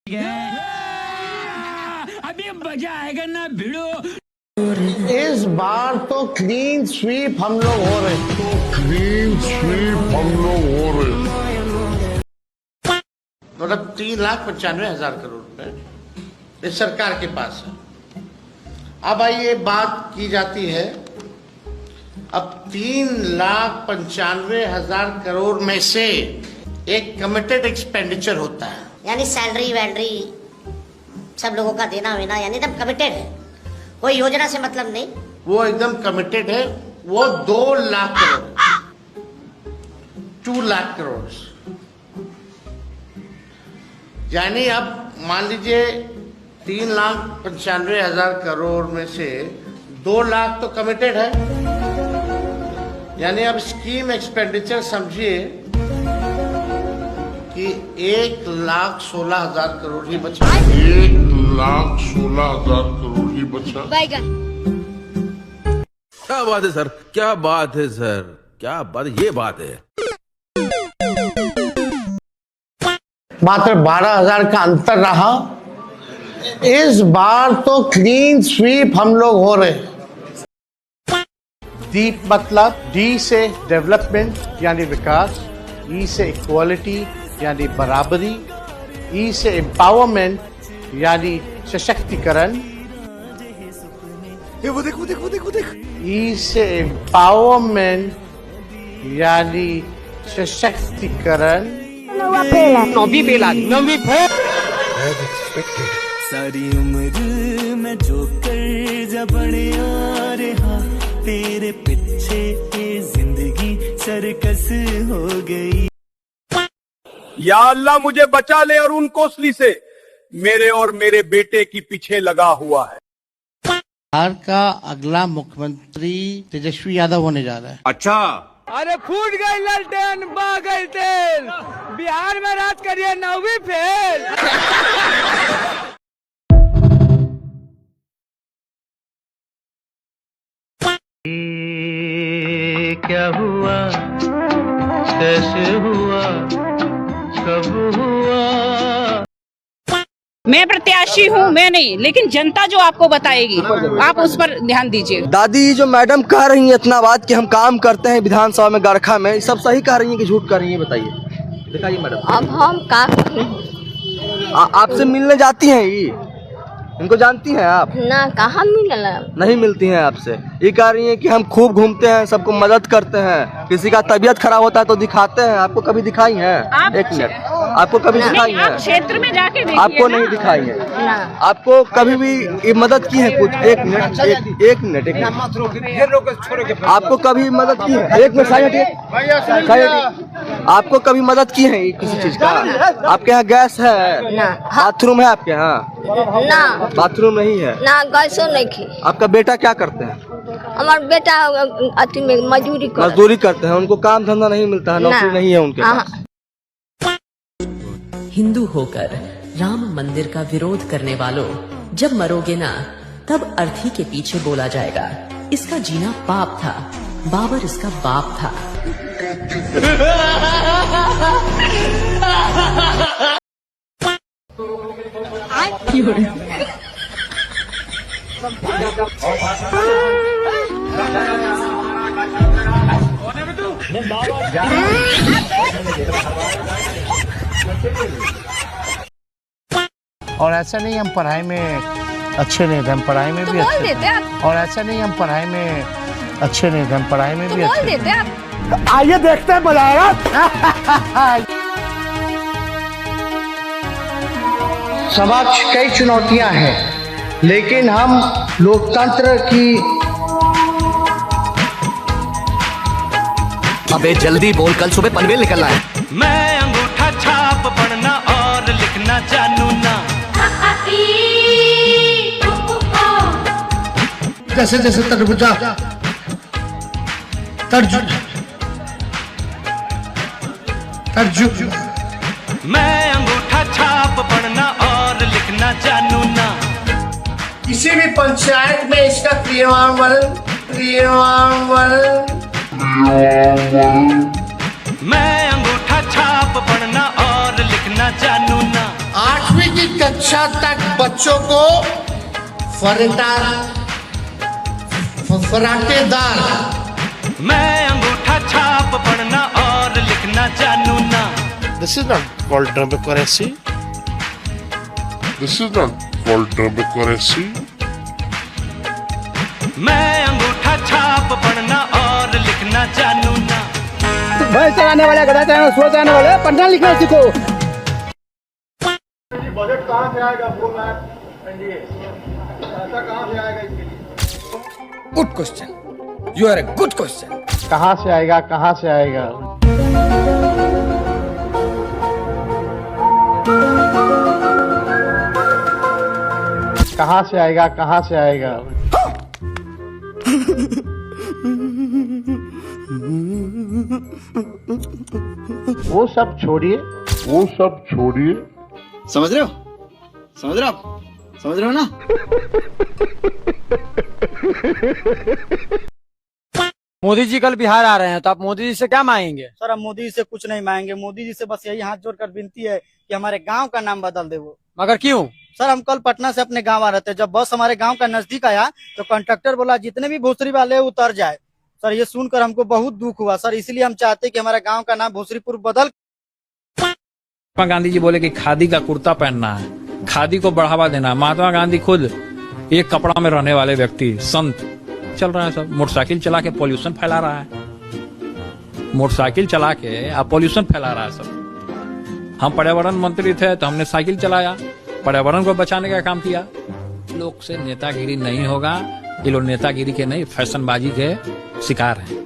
अभी मजा आएगा ना भिड़ो। इस बार तो क्लीन स्वीप हम लोग हो रहे मतलब 3,95,000 करोड़ रुपए इस सरकार के पास है। अब आइए बात की जाती है, अब 3,95,000 करोड़ में से एक कमिटेड एक्सपेंडिचर होता है, यानी सैलरी वैलरी सब लोगों का देना वेना, यानी एकदम कमिटेड है, कोई योजना से मतलब नहीं, वो एकदम कमिटेड है। वो 2 लाख करोड़ 2 लाख करोड़, यानी अब मान लीजिए 3,95,000 करोड़ में से 2 लाख तो कमिटेड है, यानी अब स्कीम एक्सपेंडिचर समझिए कि 1,16,000 करोड़ ही बचा। 1,16,000 करोड़ ही बचा। क्या बात है सर, क्या बात है सर, क्या बात, ये बात है। मात्र 12,000 का अंतर रहा। इस बार तो क्लीन स्वीप हम लोग हो रहे हैं। डीप मतलब डी से डेवलपमेंट यानी विकास, ई से इक्वालिटी यानी बराबरी, ई से एम्पावरमेंट यानी सशक्तिकरण, वो देख ई से एम्पावरमेंट यानी सशक्तिकरण। सारी उम्र में जो कर जबड़े आ रहा, तेरे पीछे ये जिंदगी सर्कस हो गई। या अल्लाह मुझे बचा ले और उन कोसली से मेरे और मेरे बेटे की पीछे लगा हुआ है। बिहार का अगला मुख्यमंत्री तेजस्वी यादव होने जा रहा है। अच्छा, अरे फूट गई ललटेन, बह गई तेल, बिहार में राज करिए 9वीं फेल। क्या हुआ, कैसे हुआ, कब हुआ? मैं प्रत्याशी हूँ, मैं नहीं, लेकिन जनता जो आपको बताएगी आप उस पर ध्यान दीजिए। दादी जो मैडम कह रही है इतना बात कि हम काम करते हैं विधानसभा में गरखा में, सब सही कह रही है कि झूठ कह रही है, बताइए, दिखाइए मैडम। अब हम का आपसे मिलने जाती हैं ये, इनको जानती हैं आप? ना, कहाँ मिलना, नहीं मिलती हैं आपसे। ये कह रही हैं कि हम खूब घूमते हैं, सबको मदद करते हैं, किसी का तबीयत खराब होता है तो दिखाते हैं। आपको कभी दिखाई है? एक मिनट, आपको कभी दिखाई है? क्षेत्र में जाके देखिए। आपको नहीं दिखाई है? आपको कभी भी ये मदद की है कुछ? एक मिनट, आपको कभी मदद की है? एक मिनट, आपको कभी मदद की है किसी चीज का? आपके यहाँ गैस है? बाथरूम है आपके यहाँ? ना, बाथरूम नहीं है ना, गैसो नहीं खी। आपका बेटा क्या करते हैं? हमारा बेटा अति में मजदूरी करते हैं, उनको काम धंधा नहीं मिलता है, नौकरी नहीं है उनके पास। हिंदू होकर राम मंदिर का विरोध करने वालों, जब मरोगे ना तब अर्थी के पीछे बोला जाएगा इसका जीना पाप था, बाबर इसका बाप था। और ऐसा नहीं हम पढ़ाई में अच्छे नहीं थे, हम पढ़ाई में भी अच्छे थे। और ऐसा नहीं हम पढ़ाई में अच्छे नहीं थे, हम पढ़ाई में भी अच्छे थे। आइए देखते हैं, मजा आएगा। समाज कई चुनौतियां हैं, लेकिन हम लोकतंत्र की। अबे जल्दी बोल, कल सुबह पनवेल निकलना है। मैं अंगूठा छाप पढ़ना और लिखना जानू ना। जैसे जैसे तरबूजा तरजू मैं अंगूठा छाप पढ़ना और लिखना जानू ना। किसी भी पंचायत में इसका क्रियान्वयन मैं अंगूठा छाप पढ़ना और लिखना जानू ना। 8वीं की कक्षा तक बच्चों को फराटेदार मैं अंगूठा छाप पढ़ना और लिखना जानू ना। This is not called democracy. मैं अंगूठा छाप पढ़ना और लिखना जानू ना। भैंस चलाने वाले, गधा चलाने, सो चलाने वाले पढ़ना लिखना सीखो। बजट कहाँ से आएगा? 4 लाख एनडीए, पैसा कहाँ से आएगा इसके लिए? Good question, you are a good question. कहाँ से आएगा? कहाँ से आएगा? कहाँ से आएगा? कहाँ से आएगा? वो सब छोड़िए, समझ रहे हो? समझ रहे हो आप? समझ रहे हो ना? मोदी जी कल बिहार आ रहे हैं, तो आप मोदी जी से क्या मांगेंगे? सर हम मोदी जी से कुछ नहीं मांगेंगे। मोदी जी से बस यही हाथ जोड़कर विनती है कि हमारे गांव का नाम बदल दे वो। मगर क्यों? सर हम कल पटना से अपने गांव आ रहे थे, जब बस हमारे गांव का नजदीक आया तो कंडक्टर बोला जितने भी भोसरी वाले उतर जाए। सर ये सुनकर हमको बहुत दुख हुआ सर, इसलिए हम चाहते कि हमारे गांव का नाम भोसरीपुर बदल। महात्मा गांधी जी बोले कि खादी का कुर्ता पहनना है, खादी को बढ़ावा देना। महात्मा गांधी खुद एक कपड़ा में रहने वाले व्यक्ति, संत। चल रहा है सब, मोटरसाइकिल चला के पॉल्यूशन फैला रहा है, मोटरसाइकिल चला के आप पॉल्यूशन फैला रहा है सब। हम पर्यावरण मंत्री थे तो हमने साइकिल चलाया, पर्यावरण को बचाने का काम किया। लोग से नेतागिरी नहीं होगा, ये लोग नेतागिरी के नहीं, फैशनबाजी के शिकार हैं,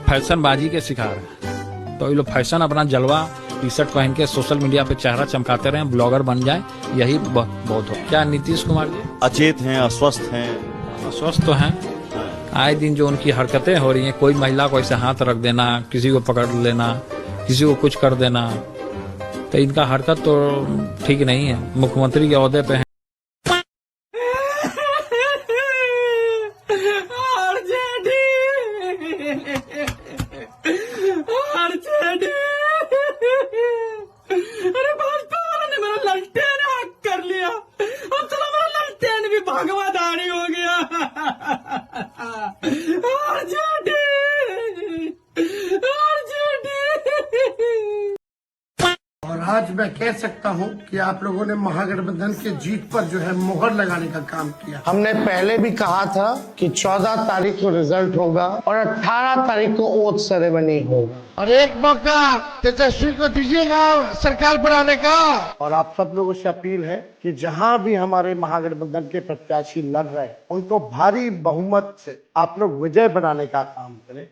फैशनबाजी के शिकार हैं। तो ये लोग फैशन अपना जलवा टी शर्ट पहन के सोशल मीडिया पे चेहरा चमकाते रहे, ब्लॉगर बन जाए, यही बहुत हो। क्या नीतीश कुमार जी अचेत हैं, अस्वस्थ हैं? अस्वस्थ तो हैं। आए दिन जो उनकी हरकतें हो रही हैं, कोई महिला को ऐसे हाथ रख देना, किसी को पकड़ लेना, किसी को कुछ कर देना, तो इनका हरकत तो ठीक नहीं है। मुख्यमंत्री के ओहदे पे है। अरे भाजपा वालों ने मेरा ललटेन हैक कर लिया, अब चलो मेरा ललटेन भी भगवादारी हो गया। RJD, RJD. और आज मैं कह सकता हूं कि आप लोगों ने महागठबंधन के जीत पर जो है मुहर लगाने का काम किया। हमने पहले भी कहा था कि 14 तारीख को रिजल्ट होगा और 18 तारीख को ओथ सेरेमनी होगा, और एक मौका तेजस्वी को दीजिएगा सरकार बनाने का। और आप सब लोगों से अपील है कि जहां भी हमारे महागठबंधन के प्रत्याशी लड़ रहे हैं, उनको भारी बहुमत से आप लोग विजय बनाने का काम करें।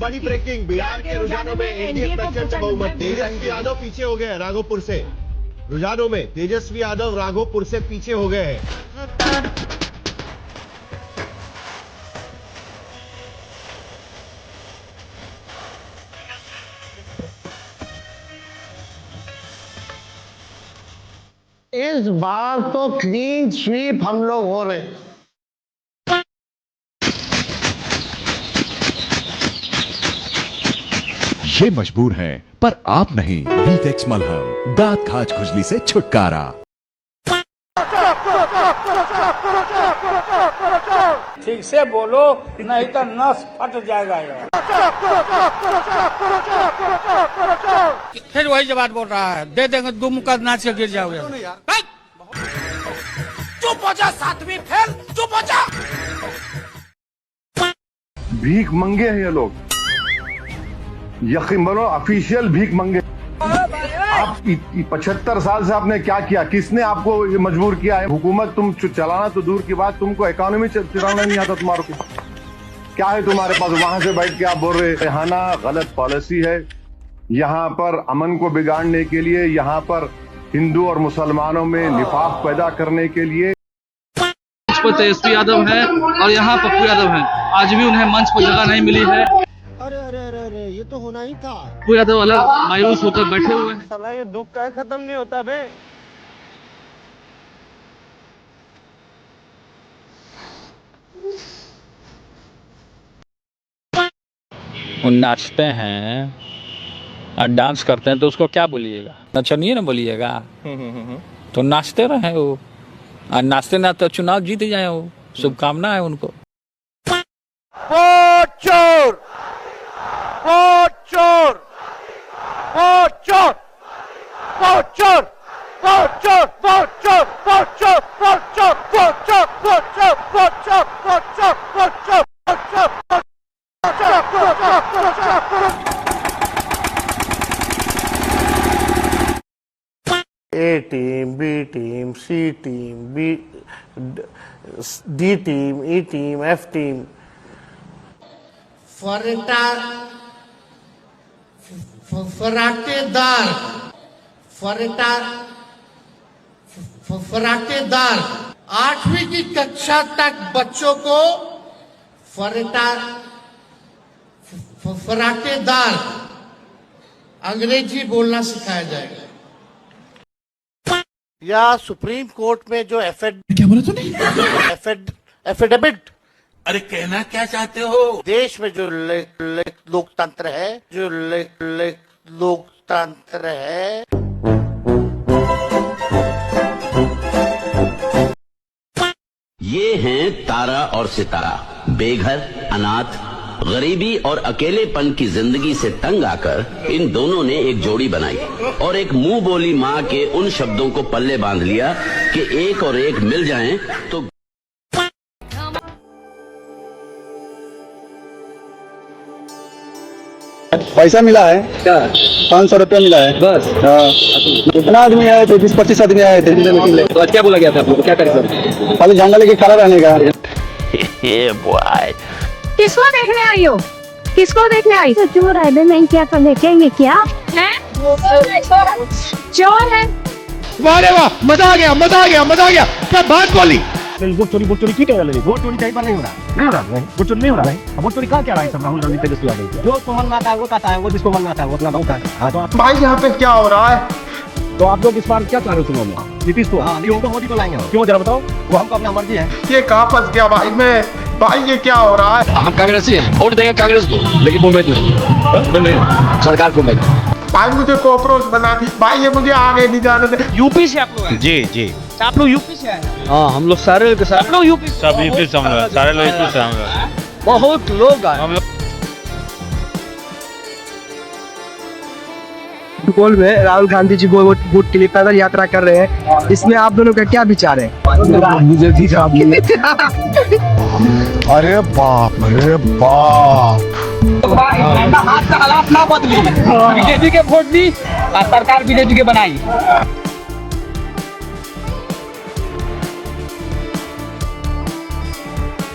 बड़ी ब्रेकिंग, बिहार के रुझानों में एनडीए प्रचंड बहुमत। तेजस्वी यादव पीछे हो गए राघोपुर से, रुझानों में तेजस्वी यादव राघोपुर से पीछे हो गए हैं। इस बार तो क्लीन स्वीप हम लोग हो रहे हैं। ये मजबूर हैं पर आप नहीं। वीटेक्स मलहम, दांत खाज खुजली से छुटकारा। ठीक से बोलो नहीं तो नस फट जाएगा यार। फिर वही जवाब बोल रहा है, दे देंगे 2 मुक्का नाच के गिर जाओगे। चुप हो जा, 7वीं फेल, चुप हो जा। भीख मंगे हैं ये लोग, यकीन मानो ऑफिशियल भीख मंगे। आप 75 साल से आपने क्या किया? किसने आपको मजबूर किया है? हुकूमत तुम चलाना तो दूर की बात, तुमको इकोनॉमी चलाना नहीं आता तुम्हारे को। क्या है तुम्हारे पास? वहां से बैठ के आप बोल रहे रिहाना गलत पॉलिसी है, यहाँ पर अमन को बिगाड़ने के लिए, यहाँ पर हिंदू और मुसलमानों में निफाक पैदा करने के लिए। तेजस्वी यादव है और यहाँ पप्पू यादव है, आज भी उन्हें मंच पर जगह नहीं मिली है। अरे अरे अरे अरे, ये तो होना ही था। पप्पू यादव अलग मायूस होकर बैठे हुए हैं। साला ये दुख का खत्म नहीं होता बे। वो नाचते हैं, और डांस करते हैं तो उसको क्या बोलिएगा? नचनिए ना बोलिएगा। तो नाचते रहे वो, और नाचते ना तो चुनाव जीत जाए वो। शुभकामना है उनको। वोट चोर, वोट चोर, वोट चोर, वोट चोर, वोट चोर, वोट चोर, वोट चोर, वोट चोर, वोट चोर, वोट चोर, वोट चोर, वोट चोर, वोट चोर, वोट चोर, वोट चोर। ए टीम, बी टीम, सी टीम, डी टीम, ई टीम, एफ टीम। फराटेदार 8वीं की कक्षा तक बच्चों को फराटेदार अंग्रेजी बोलना सिखाया जाएगा। या सुप्रीम कोर्ट में जो क्या बोला तूने? एफिडेविट। अरे कहना क्या चाहते हो? देश में जो लोकतंत्र है, जो लोकतंत्र है, ये हैं तारा और सितारा, बेघर, अनाथ, गरीबी और अकेलेपन की जिंदगी से तंग आकर इन दोनों ने एक जोड़ी बनाई और एक मुंह बोली माँ के उन शब्दों को पल्ले बांध लिया कि एक और एक मिल जाएं तो। पैसा मिला है क्या? 500 रुपया मिला है बस। हाँ, कितना आदमी आए थे? 20-25 आदमी आए थे। तो क्या बोला गया था आपको? क्या करें? खाली झंडा लेके खड़ा रहने का। किसको देखने आई हो? किसको देखने आई? चोर है मैं क्या तो देखेंगे क्या है? चोर है। वाह वाह, मजा आ गया, मजा आ गया, मजा आ गया। क्या बात बोली? वोट चोरी की क्या? वोट चोरी कहीं पर नहीं हो रहा, नहीं हो रहा, वोट चोरी नहीं हो रहा है। वोट चोरी कहाँ क्या रहा है? सब राहुल गांधी तेजस्वी यादव जो उसको मन में आता है वो कहता है, वो जिसको मन में आता है वो अपना होता है। तो भाई यहाँ पे क्या हो रहा है? तो आप लोग इस बार क्या चाह रहे हो? चुनाव में नीतीश को? हाँ, मोदी को लाएंगे। क्यों जरा बताओ? वो हमको अपना मर्जी है। ये कहाँ फंस गया भाई मैं? भाई ये क्या हो रहा है? हम कांग्रेसी हैं, वोट देंगे कांग्रेस को, लेकिन मुंबई में सरकार को नहीं। भाई मुझे कॉकरोच बना दी भाई, ये मुझे आगे नहीं जाने दे। यूपी से आप लोग? जी जी। आप लोग यूपी से आए? हाँ, हम लोग सारे के सारे लोग यूपी, सब यूपी से हम लोग, सारे लोग यूपी से हम लोग। बहुत लोग आए। हम लोग सुपौल में राहुल गांधी जी वोट के लिए पैदल यात्रा कर रहे हैं, इसमें आप दोनों का क्या विचार है? अरे बाप, अरे बाप। हाथ का हालात ना बदली, बीजेपी के वोट दी और सरकार बीजेपी के बनाई।